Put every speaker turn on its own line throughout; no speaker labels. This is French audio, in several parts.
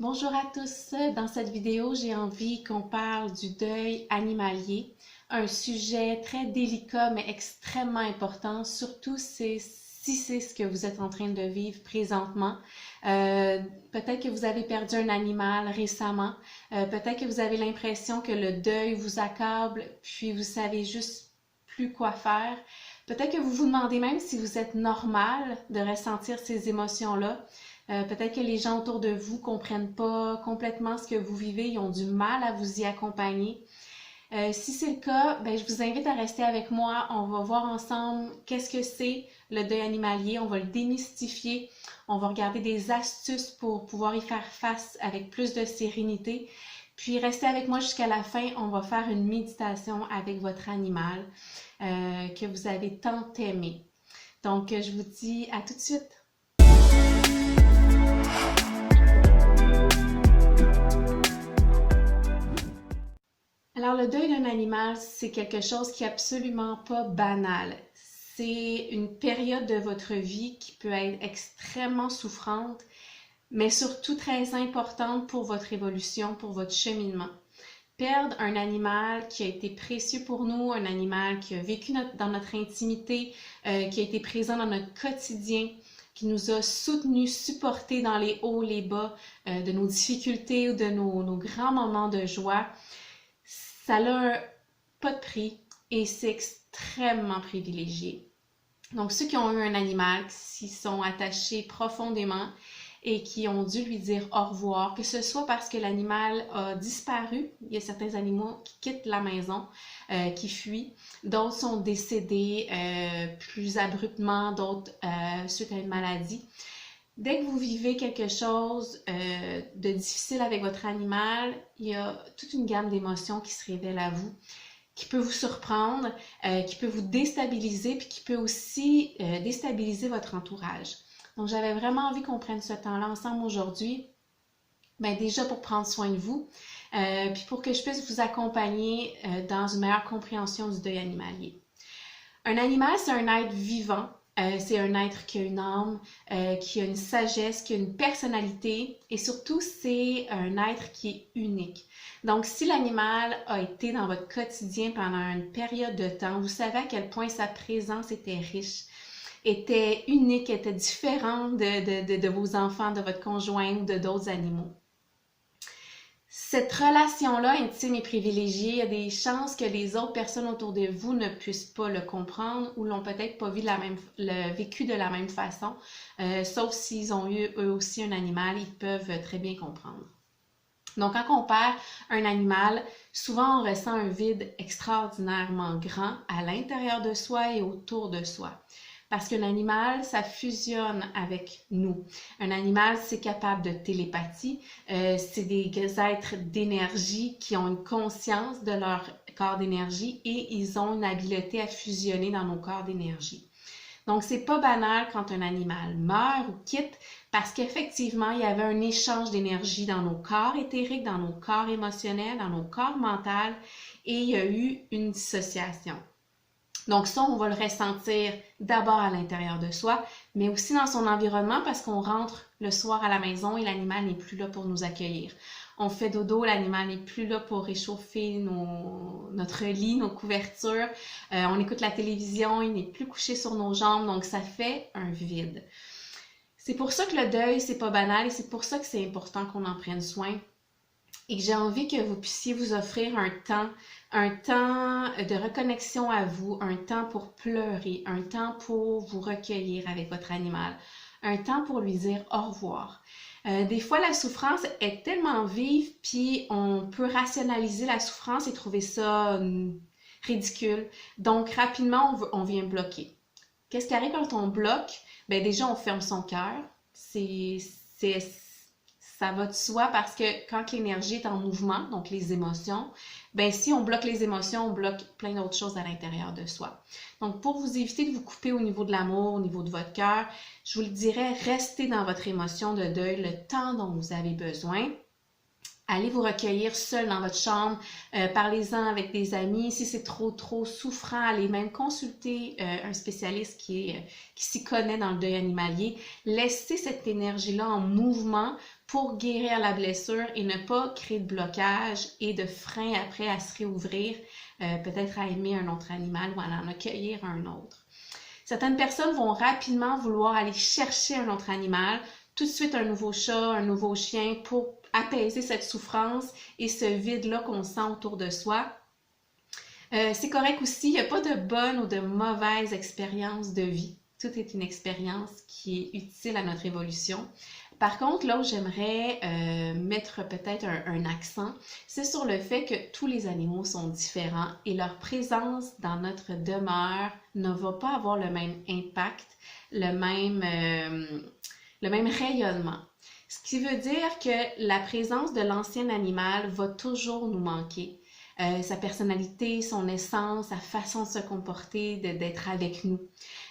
Bonjour à tous. Dans cette vidéo, j'ai envie qu'on parle du deuil animalier, un sujet très délicat mais extrêmement important, surtout si c'est ce que vous êtes en train de vivre présentement. Peut-être que vous avez perdu un animal récemment, peut-être que vous avez l'impression que le deuil vous accable, puis vous savez juste plus quoi faire. Peut-être que vous vous demandez même si vous êtes normal de ressentir ces émotions-là. Peut-être que les gens autour de vous ne comprennent pas complètement ce que vous vivez, ils ont du mal à vous y accompagner. Si c'est le cas, ben, je vous invite à rester avec moi. On va voir ensemble qu'est-ce que c'est le deuil animalier. On va le démystifier. On va regarder des astuces pour pouvoir y faire face avec plus de sérénité. Puis restez avec moi jusqu'à la fin. On va faire une méditation avec votre animal que vous avez tant aimé. Donc, je vous dis à tout de suite. Alors, le deuil d'un animal, c'est quelque chose qui est absolument pas banal. C'est une période de votre vie qui peut être extrêmement souffrante, mais surtout très importante pour votre évolution, pour votre cheminement. Perdre un animal qui a été précieux pour nous, un animal qui a vécu dans notre intimité, qui a été présent dans notre quotidien, qui nous a soutenus, supportés dans les hauts, les bas, de nos difficultés ou de nos grands moments de joie, ça n'a pas de prix et c'est extrêmement privilégié. Donc, ceux qui ont eu un animal, qui s'y sont attachés profondément et qui ont dû lui dire au revoir, que ce soit parce que l'animal a disparu, il y a certains animaux qui quittent la maison, qui fuient, d'autres sont décédés plus abruptement, d'autres suite à une maladie. Dès que vous vivez quelque chose de difficile avec votre animal, il y a toute une gamme d'émotions qui se révèlent à vous, qui peut vous surprendre, qui peut vous déstabiliser, puis qui peut aussi déstabiliser votre entourage. Donc, j'avais vraiment envie qu'on prenne ce temps-là ensemble aujourd'hui, bien déjà pour prendre soin de vous, puis pour que je puisse vous accompagner dans une meilleure compréhension du deuil animalier. Un animal, c'est un être vivant. C'est un être qui a une âme, qui a une sagesse, qui a une personnalité et surtout, c'est un être qui est unique. Donc, si l'animal a été dans votre quotidien pendant une période de temps, vous savez à quel point sa présence était riche, était unique, était différente de vos enfants, de votre conjoint ou de d'autres animaux. Cette relation-là, intime et privilégiée, il y a des chances que les autres personnes autour de vous ne puissent pas le comprendre ou l'ont peut-être pas vécu de la même façon, sauf s'ils ont eu eux aussi un animal, ils peuvent très bien comprendre. Donc, quand on perd un animal, souvent on ressent un vide extraordinairement grand à l'intérieur de soi et autour de soi. Parce qu'un animal, ça fusionne avec nous. Un animal, c'est capable de télépathie. C'est des êtres d'énergie qui ont une conscience de leur corps d'énergie et ils ont une habileté à fusionner dans nos corps d'énergie. Donc, c'est pas banal quand un animal meurt ou quitte parce qu'effectivement, il y avait un échange d'énergie dans nos corps éthériques, dans nos corps émotionnels, dans nos corps mentaux et il y a eu une dissociation. Donc ça, on va le ressentir d'abord à l'intérieur de soi, mais aussi dans son environnement parce qu'on rentre le soir à la maison et l'animal n'est plus là pour nous accueillir. On fait dodo, l'animal n'est plus là pour réchauffer notre lit, nos couvertures. On écoute la télévision, il n'est plus couché sur nos jambes, donc ça fait un vide. C'est pour ça que le deuil, c'est pas banal et c'est pour ça que c'est important qu'on en prenne soin. Et que j'ai envie que vous puissiez vous offrir un temps de reconnexion à vous, un temps pour pleurer, un temps pour vous recueillir avec votre animal, un temps pour lui dire au revoir. Des fois, la souffrance est tellement vive, puis on peut rationaliser la souffrance et trouver ça ridicule. Donc, rapidement, on vient bloquer. Qu'est-ce qui arrive quand on bloque? Bien, déjà, on ferme son cœur. Ça va de soi parce que quand l'énergie est en mouvement, donc les émotions, ben si on bloque les émotions, on bloque plein d'autres choses à l'intérieur de soi. Donc, pour vous éviter de vous couper au niveau de l'amour, au niveau de votre cœur, je vous le dirais, restez dans votre émotion de deuil le temps dont vous avez besoin. Allez vous recueillir seul dans votre chambre, parlez-en avec des amis. Si c'est trop souffrant, allez même consulter un spécialiste qui s'y connaît dans le deuil animalier. Laissez cette énergie-là en mouvement pour guérir la blessure et ne pas créer de blocage et de frein après à se réouvrir, peut-être à aimer un autre animal ou à en accueillir un autre. Certaines personnes vont rapidement vouloir aller chercher un autre animal, tout de suite un nouveau chat, un nouveau chien pour apaiser cette souffrance et ce vide-là qu'on sent autour de soi. C'est correct aussi, il n'y a pas de bonne ou de mauvaise expérience de vie. Tout est une expérience qui est utile à notre évolution. Par contre, là où j'aimerais mettre peut-être un accent, c'est sur le fait que tous les animaux sont différents et leur présence dans notre demeure ne va pas avoir le même impact, le même rayonnement. Ce qui veut dire que la présence de l'ancien animal va toujours nous manquer. Sa personnalité, son essence, sa façon de se comporter, d'être avec nous.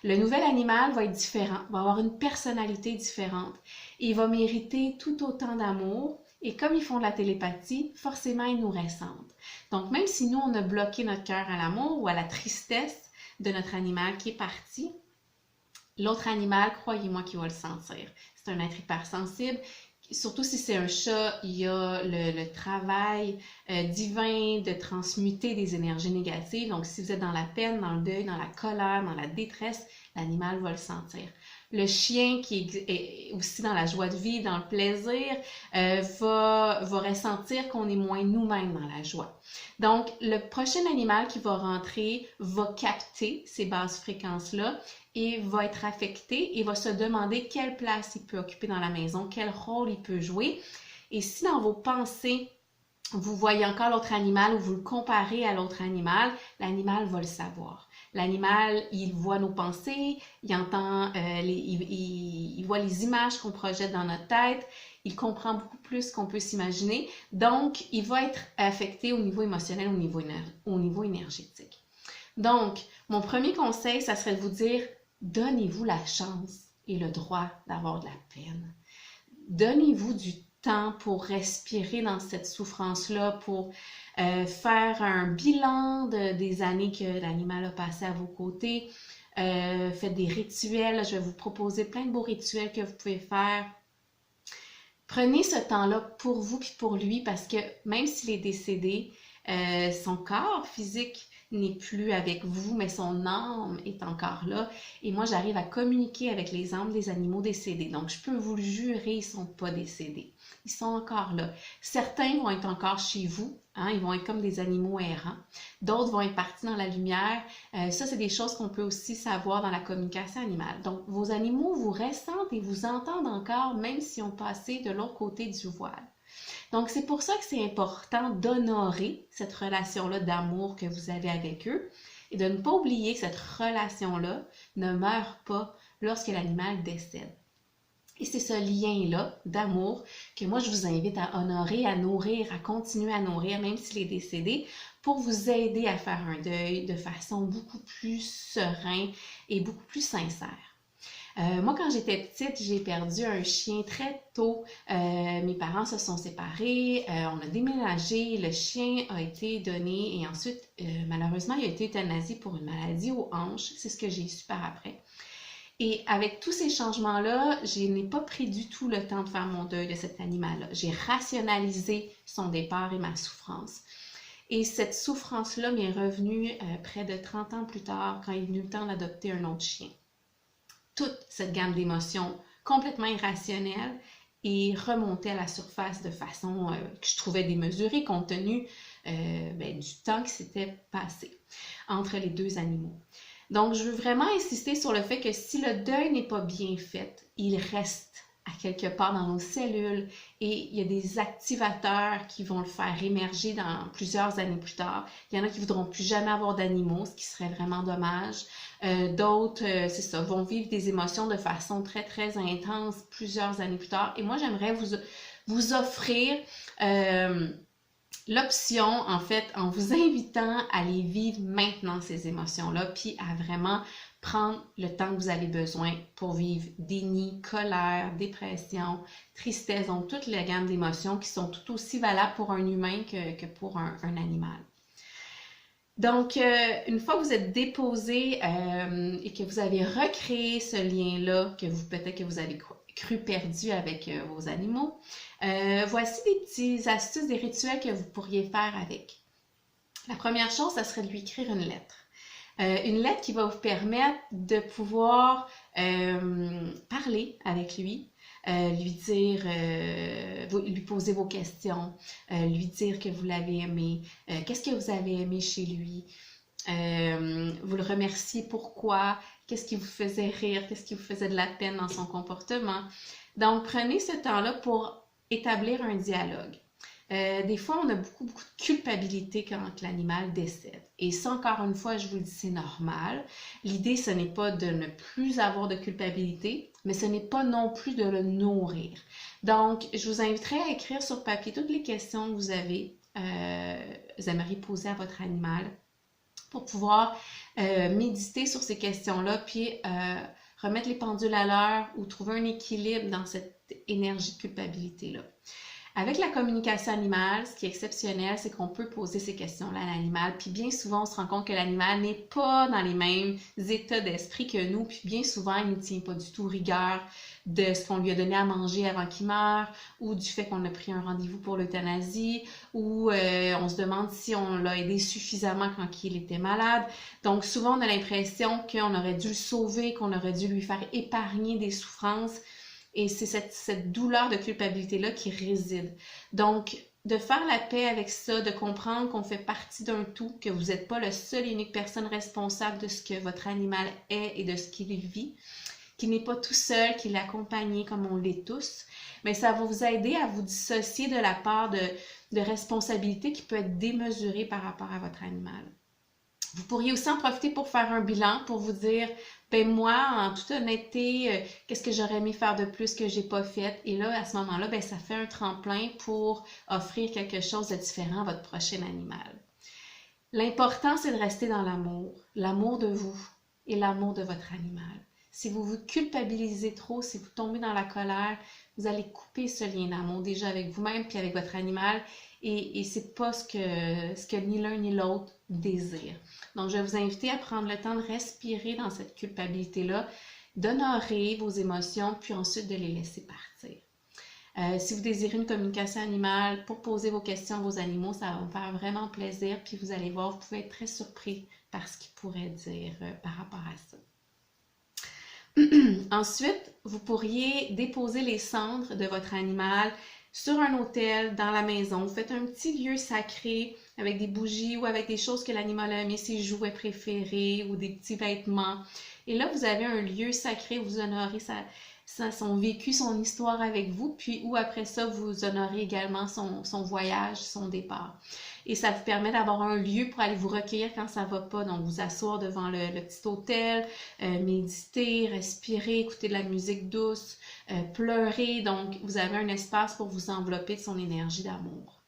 Le nouvel animal va être différent, va avoir une personnalité différente. Il va mériter tout autant d'amour et comme ils font de la télépathie, forcément ils nous ressentent. Donc même si nous on a bloqué notre cœur à l'amour ou à la tristesse de notre animal qui est parti, l'autre animal, croyez-moi qu'il va le sentir. C'est un être hypersensible. Surtout si c'est un chat, il y a le travail divin de transmuter des énergies négatives. Donc, si vous êtes dans la peine, dans le deuil, dans la colère, dans la détresse, l'animal va le sentir. Le chien qui est aussi dans la joie de vivre, dans le plaisir, va ressentir qu'on est moins nous-mêmes dans la joie. Donc, le prochain animal qui va rentrer va capter ces basses fréquences-là et va être affecté et va se demander quelle place il peut occuper dans la maison, quel rôle il peut jouer. Et si dans vos pensées, vous voyez encore l'autre animal ou vous le comparez à l'autre animal, l'animal va le savoir. L'animal, il voit nos pensées, il entend, il voit les images qu'on projette dans notre tête, il comprend beaucoup plus qu'on peut s'imaginer. Donc, il va être affecté au niveau émotionnel, au niveau énergétique. Donc, mon premier conseil, ça serait de vous dire, donnez-vous la chance et le droit d'avoir de la peine. Donnez-vous du temps pour respirer dans cette souffrance-là, pour faire un bilan des années que l'animal a passé à vos côtés. Faites des rituels. Je vais vous proposer plein de beaux rituels que vous pouvez faire. Prenez ce temps-là pour vous et pour lui parce que même s'il est décédé, son corps physique n'est plus avec vous, mais son âme est encore là. Et moi, j'arrive à communiquer avec les âmes des animaux décédés. Donc, je peux vous le jurer, ils ne sont pas décédés. Ils sont encore là. Certains vont être encore chez vous, hein, ils vont être comme des animaux errants. D'autres vont être partis dans la lumière. Ça, c'est des choses qu'on peut aussi savoir dans la communication animale. Donc, vos animaux vous ressentent et vous entendent encore, même s'ils ont passé de l'autre côté du voile. Donc, c'est pour ça que c'est important d'honorer cette relation-là d'amour que vous avez avec eux et de ne pas oublier que cette relation-là ne meurt pas lorsque l'animal décède. Et c'est ce lien-là d'amour que moi, je vous invite à honorer, à nourrir, à continuer à nourrir, même s'il est décédé, pour vous aider à faire un deuil de façon beaucoup plus sereine et beaucoup plus sincère. Moi, quand j'étais petite, j'ai perdu un chien très tôt. Mes parents se sont séparés, on a déménagé, le chien a été donné et ensuite, malheureusement, il a été euthanasié pour une maladie aux hanches. C'est ce que j'ai su par après. Et avec tous ces changements-là, je n'ai pas pris du tout le temps de faire mon deuil de cet animal-là. J'ai rationalisé son départ et ma souffrance. Et cette souffrance-là m'est revenue près de 30 ans plus tard quand il est venu le temps d'adopter un autre chien. Toute cette gamme d'émotions complètement irrationnelles est remontée à la surface de façon que je trouvais démesurée compte tenu du temps qui s'était passé entre les deux animaux. Donc, je veux vraiment insister sur le fait que si le deuil n'est pas bien fait, il reste à quelque part dans nos cellules et il y a des activateurs qui vont le faire émerger dans plusieurs années plus tard. Il y en a qui ne voudront plus jamais avoir d'animaux, ce qui serait vraiment dommage. D'autres, c'est ça, vont vivre des émotions de façon très, très intense plusieurs années plus tard. Et moi, j'aimerais vous offrir l'option, en fait, en vous invitant à les vivre maintenant, ces émotions-là, puis à vraiment prendre le temps que vous avez besoin pour vivre déni, colère, dépression, tristesse, donc toute la gamme d'émotions qui sont tout aussi valables pour un humain que pour un animal. Donc, une fois que vous êtes déposé et que vous avez recréé ce lien-là, que vous peut-être que vous avez cru perdu avec vos animaux, voici des petites astuces, des rituels que vous pourriez faire avec. La première chose, ça serait de lui écrire une lettre. Une lettre qui va vous permettre de pouvoir parler avec lui, lui dire, lui poser vos questions, lui dire que vous l'avez aimé, qu'est-ce que vous avez aimé chez lui, vous le remerciez pourquoi, qu'est-ce qui vous faisait rire, qu'est-ce qui vous faisait de la peine dans son comportement. Donc, prenez ce temps-là pour établir un dialogue. Des fois, on a beaucoup de culpabilité quand l'animal décède. Et ça, encore une fois, je vous le dis, c'est normal. L'idée, ce n'est pas de ne plus avoir de culpabilité, mais ce n'est pas non plus de le nourrir. Donc, je vous inviterai à écrire sur papier toutes les questions que vous aimeriez poser à votre animal pour pouvoir méditer sur ces questions-là, puis remettre les pendules à l'heure ou trouver un équilibre dans cette énergie de culpabilité-là. Avec la communication animale, ce qui est exceptionnel, c'est qu'on peut poser ces questions-là à l'animal, puis bien souvent, on se rend compte que l'animal n'est pas dans les mêmes états d'esprit que nous, puis bien souvent, il ne tient pas du tout rigueur de ce qu'on lui a donné à manger avant qu'il meure, ou du fait qu'on a pris un rendez-vous pour l'euthanasie, ou on se demande si on l'a aidé suffisamment quand il était malade. Donc souvent, on a l'impression qu'on aurait dû le sauver, qu'on aurait dû lui faire épargner des souffrances. Et c'est cette douleur de culpabilité-là qui réside. Donc, de faire la paix avec ça, de comprendre qu'on fait partie d'un tout, que vous n'êtes pas la seule et unique personne responsable de ce que votre animal est et de ce qu'il vit, qu'il n'est pas tout seul, qu'il est accompagné comme on l'est tous, mais ça va vous aider à vous dissocier de la part de responsabilité qui peut être démesurée par rapport à votre animal. Vous pourriez aussi en profiter pour faire un bilan, pour vous dire, ben moi, en toute honnêteté, qu'est-ce que j'aurais aimé faire de plus que j'ai pas fait? Et là, à ce moment-là, ben ça fait un tremplin pour offrir quelque chose de différent à votre prochain animal. L'important, c'est de rester dans l'amour de vous et l'amour de votre animal. Si vous vous culpabilisez trop, si vous tombez dans la colère, vous allez couper ce lien d'amour déjà avec vous-même puis avec votre animal et c'est pas ce que ni l'un ni l'autre désire. Donc, je vais vous inviter à prendre le temps de respirer dans cette culpabilité-là, d'honorer vos émotions puis ensuite de les laisser partir. Si vous désirez une communication animale pour poser vos questions à vos animaux, ça va me faire vraiment plaisir. Puis vous allez voir, vous pouvez être très surpris par ce qu'ils pourraient dire par rapport à ça. Ensuite, vous pourriez déposer les cendres de votre animal sur un autel, dans la maison. Vous faites un petit lieu sacré avec des bougies ou avec des choses que l'animal a aimé, ses jouets préférés ou des petits vêtements. Et là, vous avez un lieu sacré où vous honorez son vécu, son histoire avec vous, puis où après ça, vous honorez également son voyage, son départ. Et ça vous permet d'avoir un lieu pour aller vous recueillir quand ça va pas. Donc, vous asseoir devant le petit hôtel, méditer, respirer, écouter de la musique douce, pleurer. Donc, vous avez un espace pour vous envelopper de son énergie d'amour.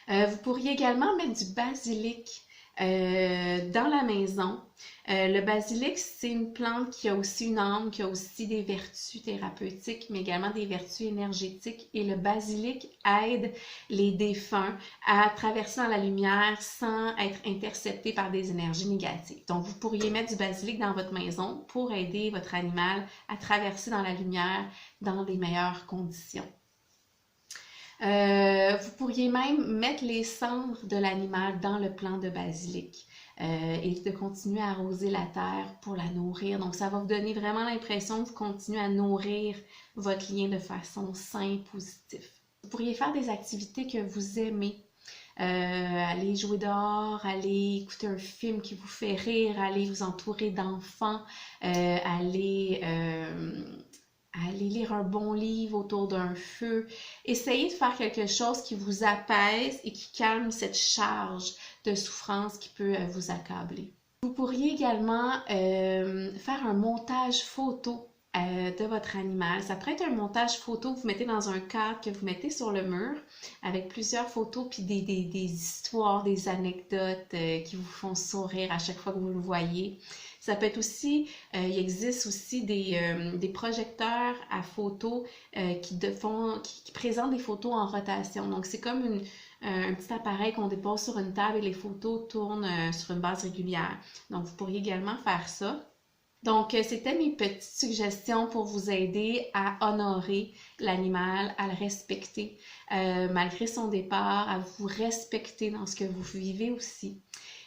Vous pourriez également mettre du basilic dans la maison. Le basilic, c'est une plante qui a aussi une âme, qui a aussi des vertus thérapeutiques, mais également des vertus énergétiques. Et le basilic aide les défunts à traverser dans la lumière sans être interceptés par des énergies négatives. Donc, vous pourriez mettre du basilic dans votre maison pour aider votre animal à traverser dans la lumière dans les meilleures conditions. Vous pourriez même mettre les cendres de l'animal dans le plant de basilic et de continuer à arroser la terre pour la nourrir. Donc, ça va vous donner vraiment l'impression que vous continuez à nourrir votre lien de façon saine, positive. Vous pourriez faire des activités que vous aimez. Aller jouer dehors, aller écouter un film qui vous fait rire, aller vous entourer d'enfants, aller lire un bon livre autour d'un feu. Essayez de faire quelque chose qui vous apaise et qui calme cette charge de souffrance qui peut vous accabler. Vous pourriez également faire un montage photo de votre animal. Ça pourrait être un montage photo que vous mettez dans un cadre que vous mettez sur le mur avec plusieurs photos puis des histoires, des anecdotes qui vous font sourire à chaque fois que vous le voyez. Ça peut être aussi, il existe aussi des projecteurs à photos qui présentent des photos en rotation. Donc, c'est comme un petit appareil qu'on dépose sur une table et les photos tournent sur une base régulière. Donc, vous pourriez également faire ça. Donc, c'était mes petites suggestions pour vous aider à honorer l'animal, à le respecter malgré son départ, à vous respecter dans ce que vous vivez aussi.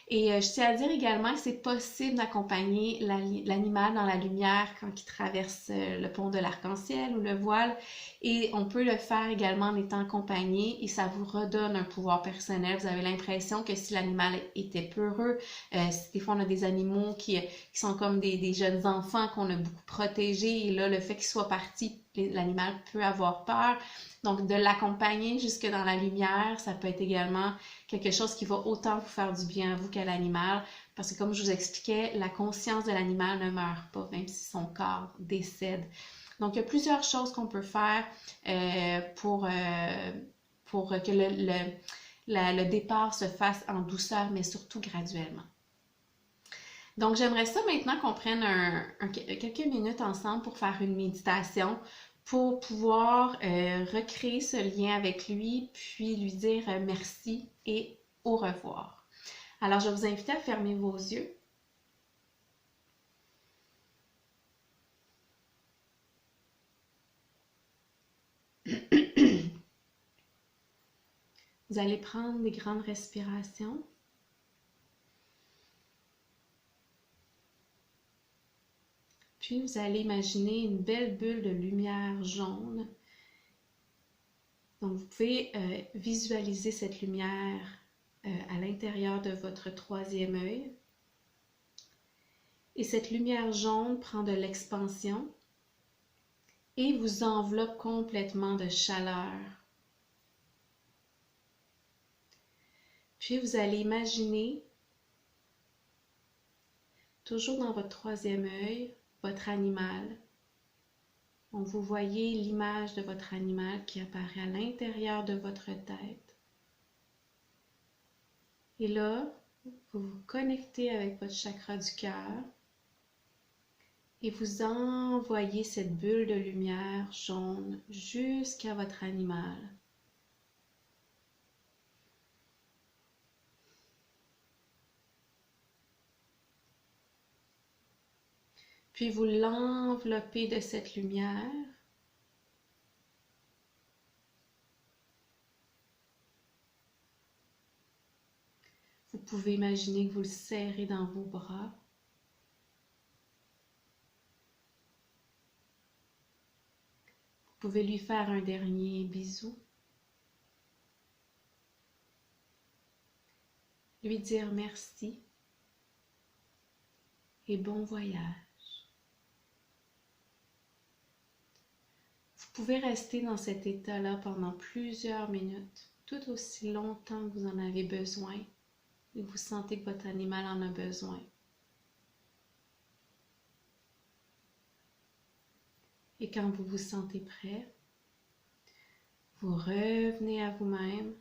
Et je tiens à dire également que c'est possible d'accompagner l'animal dans la lumière quand il traverse le pont de l'arc-en-ciel ou le voile. Et on peut le faire également en étant accompagné et ça vous redonne un pouvoir personnel. Vous avez l'impression que si l'animal était peureux, des fois on a des animaux qui sont comme des jeunes enfants qu'on a beaucoup protégés et là, le fait qu'il soit parti, l'animal peut avoir peur. Donc, de l'accompagner jusque dans la lumière, ça peut être également quelque chose qui va autant vous faire du bien à vous qu'à l'animal. Parce que comme je vous expliquais, la conscience de l'animal ne meurt pas, même si son corps décède. Donc, il y a plusieurs choses qu'on peut faire pour que le départ se fasse en douceur, mais surtout graduellement. Donc, j'aimerais ça maintenant qu'on prenne quelques minutes ensemble pour faire une méditation pour pouvoir recréer ce lien avec lui, puis lui dire merci et au revoir. Alors, je vais vous inviter à fermer vos yeux. Vous allez prendre des grandes respirations. Puis, vous allez imaginer une belle bulle de lumière jaune. Donc, vous pouvez visualiser cette lumière à l'intérieur de votre troisième œil. Et cette lumière jaune prend de l'expansion et vous enveloppe complètement de chaleur. Puis, vous allez imaginer, toujours dans votre troisième œil, votre animal. Donc, vous voyez l'image de votre animal qui apparaît à l'intérieur de votre tête. Et là, vous vous connectez avec votre chakra du cœur et vous envoyez cette bulle de lumière jaune jusqu'à votre animal. Puis vous l'enveloppez de cette lumière. Vous pouvez imaginer que vous le serrez dans vos bras. Vous pouvez lui faire un dernier bisou. Lui dire merci et bon voyage. Vous pouvez rester dans cet état-là pendant plusieurs minutes, tout aussi longtemps que vous en avez besoin et vous sentez que votre animal en a besoin. Et quand vous vous sentez prêt, vous revenez à vous-même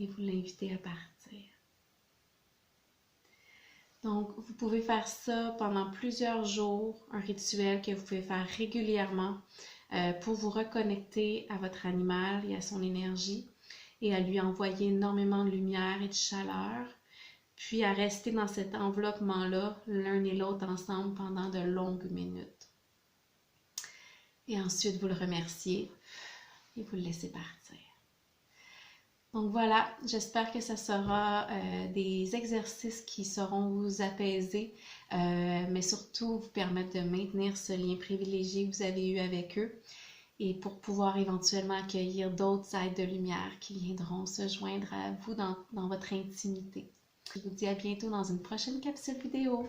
et vous l'invitez à partir. Donc, vous pouvez faire ça pendant plusieurs jours, un rituel que vous pouvez faire régulièrement pour vous reconnecter à votre animal et à son énergie et à lui envoyer énormément de lumière et de chaleur, puis à rester dans cet enveloppement-là, l'un et l'autre ensemble pendant de longues minutes. Et ensuite, vous le remerciez et vous le laissez partir. Donc voilà, j'espère que ça sera des exercices qui sauront vous apaiser, mais surtout vous permettre de maintenir ce lien privilégié que vous avez eu avec eux et pour pouvoir éventuellement accueillir d'autres êtres de lumière qui viendront se joindre à vous dans votre intimité. Je vous dis à bientôt dans une prochaine capsule vidéo.